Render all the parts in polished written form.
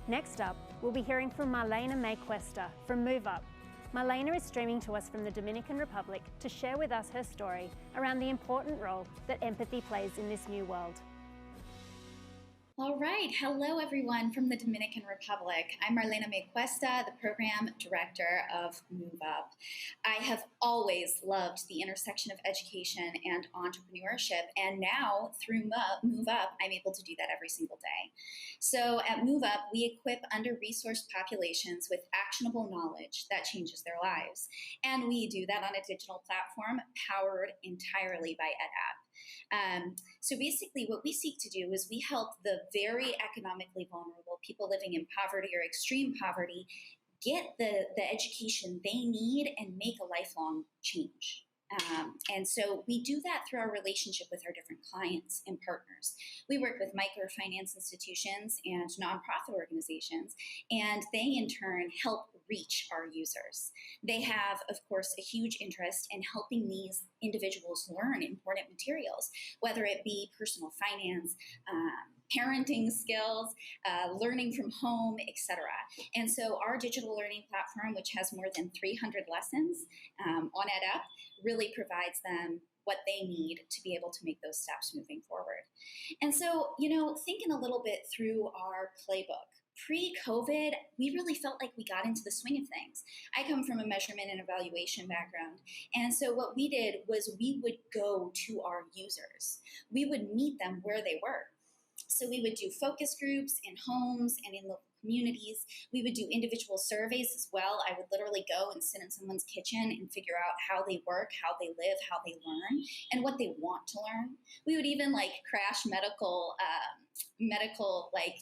Next up, we'll be hearing from Marlena Cuesta from MoveUp. Marlena is streaming to us from the Dominican Republic to share with us her story around the important role that empathy plays in this new world. All right. Hello, everyone from the Dominican Republic. I'm Marlena Cuesta, the Program Director of MoveUp. I have always loved the intersection of education and entrepreneurship, and now through MoveUp, I'm able to do that every single day. So at MoveUp, we equip under-resourced populations with actionable knowledge that changes their lives. And we do that on a digital platform powered entirely by EdApp. So basically what we seek to do is we help the very economically vulnerable people living in poverty or extreme poverty get the education they need and make a lifelong change. And so we do that through our relationship with our different clients and partners. We work with microfinance institutions and nonprofit organizations, and they in turn help reach our users. They have, of course, a huge interest in helping these individuals learn important materials, whether it be personal finance, parenting skills, learning from home, etc. And so our digital learning platform, which has more than 300 lessons on EdApp, really provides them what they need to be able to make those steps moving forward. And so, thinking a little bit through our playbook, pre-COVID, we really felt like we got into the swing of things. I come from a measurement and evaluation background. And so what we did was we would go to our users. We would meet them where they were. So we would do focus groups in homes and in local communities. We would do individual surveys as well. I would literally go and sit in someone's kitchen and figure out how they work, how they live, how they learn, and what they want to learn. We would even crash medical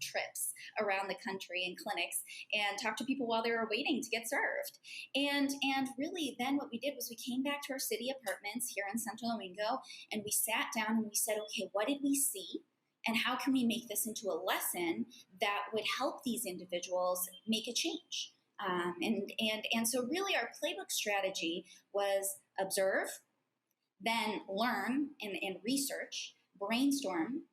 trips around the country in clinics and talk to people while they were waiting to get served. And really then what we did was we came back to our city apartments here in Santo Domingo, and we sat down and we said, okay, what did we see? And how can we make this into a lesson that would help these individuals make a change? And so really our playbook strategy was observe, then learn and research, brainstorm,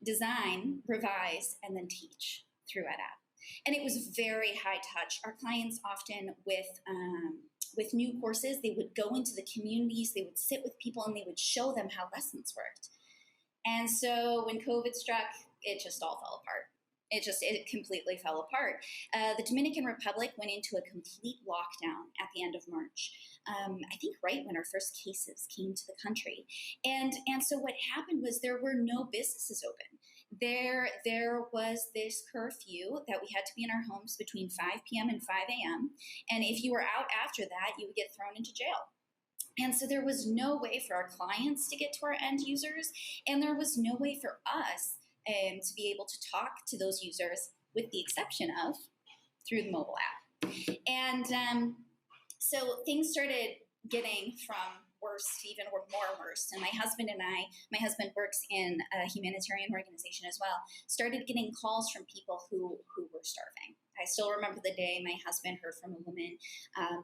design, revise, and then teach through EdApp. And it was very high touch. Our clients often with new courses, they would go into the communities, they would sit with people, and they would show them how lessons worked. And so when COVID struck, it just all fell apart. It completely fell apart. The Dominican Republic went into a complete lockdown at the end of March. I think right when our first cases came to the country. And so what happened was there were no businesses open. There was this curfew that we had to be in our homes between 5 p.m. and 5 a.m. And if you were out after that, you would get thrown into jail. And so there was no way for our clients to get to our end users, and there was no way for us to be able to talk to those users, with the exception of through the mobile app. And so things started getting from worse to even more worse. And my husband works in a humanitarian organization as well, started getting calls from people who were starving. I still remember the day my husband heard from a woman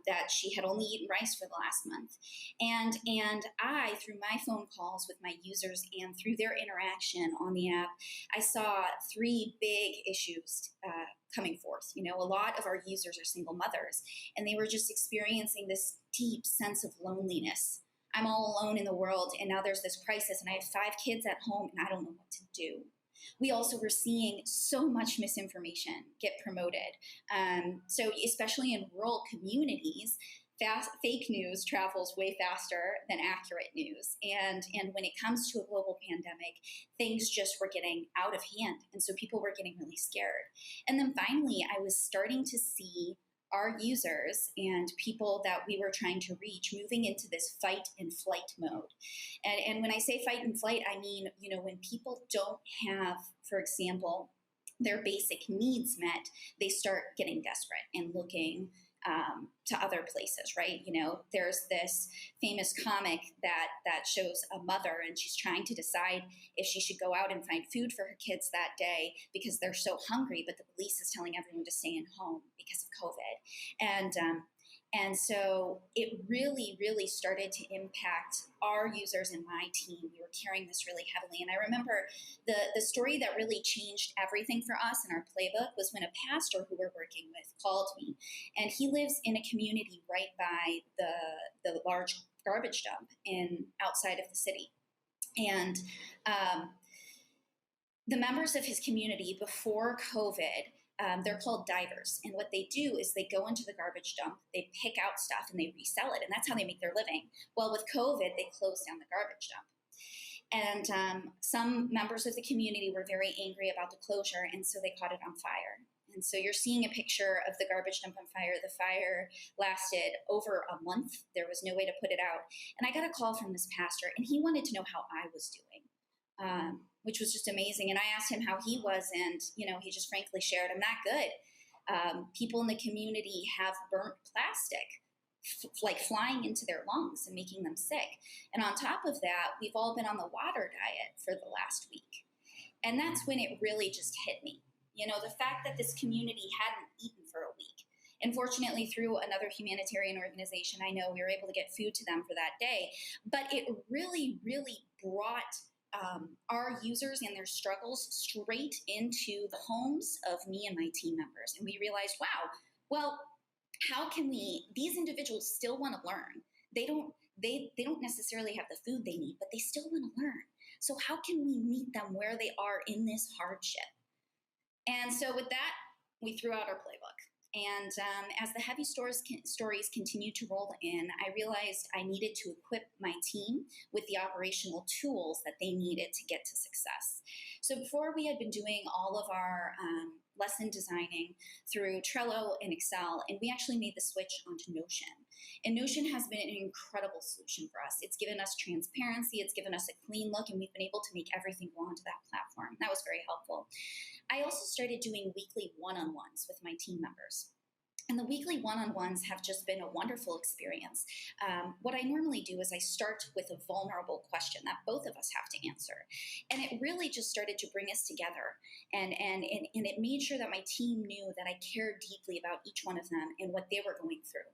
that she had only eaten rice for the last month. And I, through my phone calls with my users and through their interaction on the app, I saw three big issues coming forth. A lot of our users are single mothers, and they were just experiencing this deep sense of loneliness. I'm all alone in the world, and now there's this crisis, and I have 5 kids at home, and I don't know what to do. We also were seeing so much misinformation get promoted. So especially in rural communities, fake news travels way faster than accurate news. And when it comes to a global pandemic, things just were getting out of hand. And so people were getting really scared. And then finally, I was starting to see our users and people that we were trying to reach moving into this fight and flight mode. And when I say fight and flight, I mean, when people don't have, for example, their basic needs met, they start getting desperate and looking to other places, right? There's this famous comic that shows a mother, and she's trying to decide if she should go out and find food for her kids that day because they're so hungry, but the police is telling everyone to stay in home because of COVID. And so it really, really started to impact our users and my team. We were carrying this really heavily. And I remember the story that really changed everything for us in our playbook was when a pastor who we're working with called me. And he lives in a community right by the large garbage dump outside of the city. And the members of his community before COVID, they're called divers. And what they do is they go into the garbage dump, they pick out stuff, and they resell it. And that's how they make their living. Well, with COVID, they closed down the garbage dump. And some members of the community were very angry about the closure, and so they caught it on fire. And so you're seeing a picture of the garbage dump on fire. The fire lasted over a month. There was no way to put it out. And I got a call from this pastor, and he wanted to know how I was doing. Which was just amazing. And I asked him how he was, and, he just frankly shared, I'm not good. People in the community have burnt plastic, like flying into their lungs and making them sick. And on top of that, we've all been on the water diet for the last week. And that's when it really just hit me. The fact that this community hadn't eaten for a week. And fortunately, through another humanitarian organization, I know we were able to get food to them for that day. But it really, really brought our users and their struggles straight into the homes of me and my team members. And we realized, wow, well, how can these individuals still want to learn. They don't necessarily have the food they need, but they still want to learn. So how can we meet them where they are in this hardship? And so with that, we threw out our playbook. And as the heavy stories continued to roll in, I realized I needed to equip my team with the operational tools that they needed to get to success. So before, we had been doing all of our lesson designing through Trello and Excel, and we actually made the switch onto Notion. And Notion has been an incredible solution for us. It's given us transparency, it's given us a clean look, and we've been able to make everything go onto that platform. That was very helpful. I also started doing weekly one-on-ones with my team members. And the weekly one-on-ones have just been a wonderful experience. What I normally do is I start with a vulnerable question that both of us have to answer. And it really just started to bring us together. And it made sure that my team knew that I cared deeply about each one of them and what they were going through.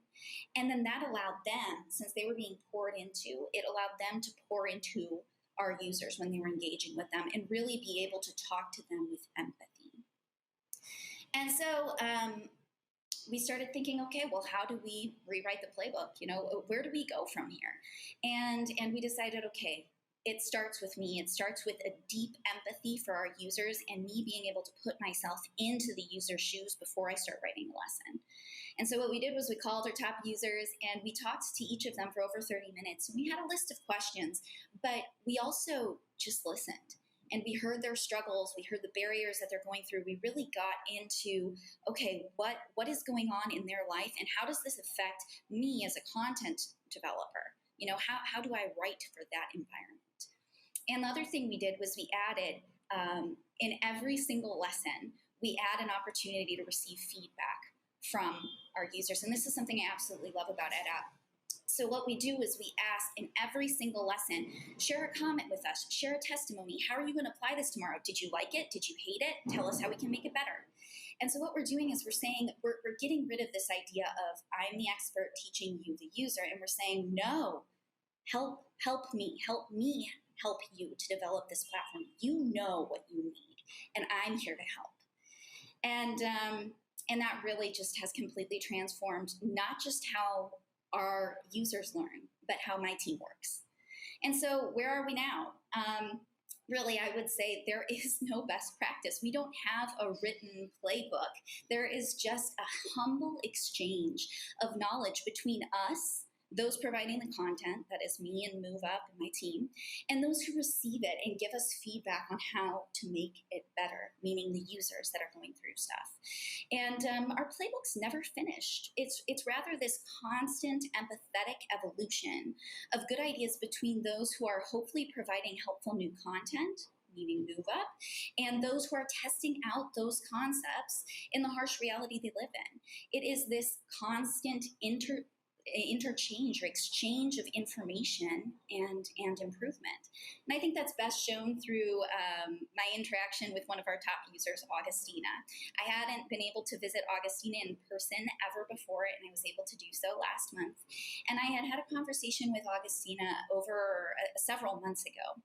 And then that allowed them, since they were being poured into, it allowed them to pour into our users when they were engaging with them and really be able to talk to them with empathy. And so we started thinking, okay, well, how do we rewrite the playbook? Where do we go from here? And we decided, okay, it starts with me. It starts with a deep empathy for our users and me being able to put myself into the user's shoes before I start writing a lesson. And so what we did was we called our top users and we talked to each of them for over 30 minutes. We had a list of questions, but we also just listened. And we heard their struggles, we heard the barriers that they're going through. We really got into, okay, what is going on in their life and how does this affect me as a content developer? How do I write for that environment? And the other thing we did was we added, in every single lesson, we add an opportunity to receive feedback from our users. And this is something I absolutely love about EdApp. So what we do is we ask in every single lesson, share a comment with us, share a testimony. How are you going to apply this tomorrow? Did you like it? Did you hate it? Tell us how we can make it better. And so what we're doing is we're saying, we're getting rid of this idea of I'm the expert teaching you, the user. And we're saying, no, help me help you to develop this platform. You know what you need, and I'm here to help. And that really just has completely transformed not just how our users learn, but how my team works. And so where are we now? Really, I would say there is no best practice. We don't have a written playbook. There is just a humble exchange of knowledge between us, those providing the content, that is me and MoveUp and my team, and those who receive it and give us feedback on how to make it better, meaning the users that are going through stuff. And our playbook's never finished. It's rather this constant empathetic evolution of good ideas between those who are hopefully providing helpful new content, meaning MoveUp, and those who are testing out those concepts in the harsh reality they live in. It is this constant interchange or exchange of information and improvement. And I think that's best shown through my interaction with one of our top users, Augustina. I hadn't been able to visit Augustina in person ever before, and I was able to do so last month. And I had a conversation with Augustina over several months ago.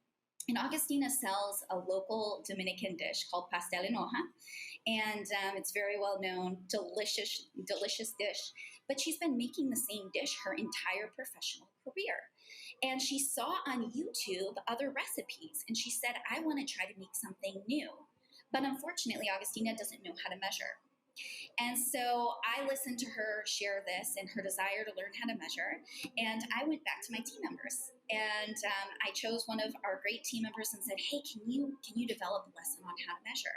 And Augustina sells a local Dominican dish called pastel en hoja, and it's very well known, delicious dish. But she's been making the same dish her entire professional career. And she saw on YouTube other recipes, and she said, I want to try to make something new. But unfortunately, Augustina doesn't know how to measure. And so I listened to her share this and her desire to learn how to measure. And I went back to my team members. And I chose one of our great team members and said, hey, can you develop a lesson on how to measure?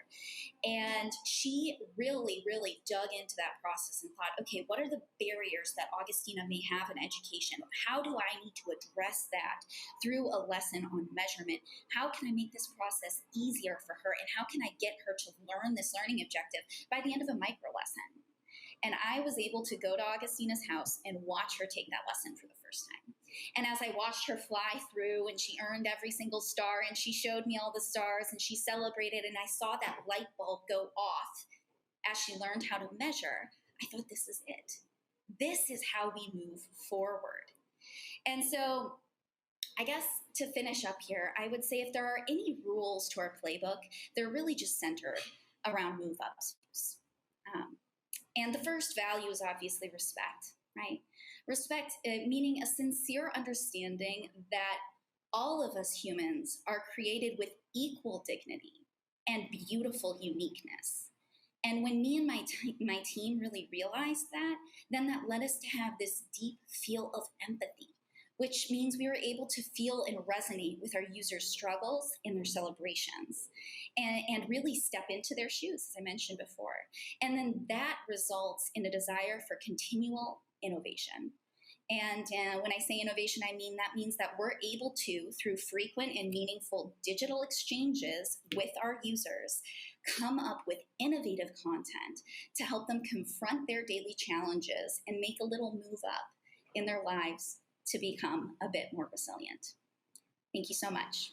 And she really, really dug into that process and thought, okay, what are the barriers that Augustina may have in education? How do I need to address that through a lesson on measurement? How can I make this process easier for her? And how can I get her to learn this learning objective by the end of a micro lesson? And I was able to go to Augustina's house and watch her take that lesson for the first time. And as I watched her fly through and she earned every single star and she showed me all the stars and she celebrated and I saw that light bulb go off as she learned how to measure, I thought, this is it. This is how we move forward. And so I guess to finish up here, I would say if there are any rules to our playbook, they're really just centered around MoveUps. And the first value is obviously respect, right? Respect meaning a sincere understanding that all of us humans are created with equal dignity and beautiful uniqueness. And when me and my team really realized that, then that led us to have this deep feel of empathy, which means we were able to feel and resonate with our users' struggles and their celebrations and really step into their shoes, as I mentioned before. And then that results in a desire for continual innovation. And when I say innovation, I mean that means that we're able to, through frequent and meaningful digital exchanges with our users, come up with innovative content to help them confront their daily challenges and make a little move up in their lives to become a bit more resilient. Thank you so much.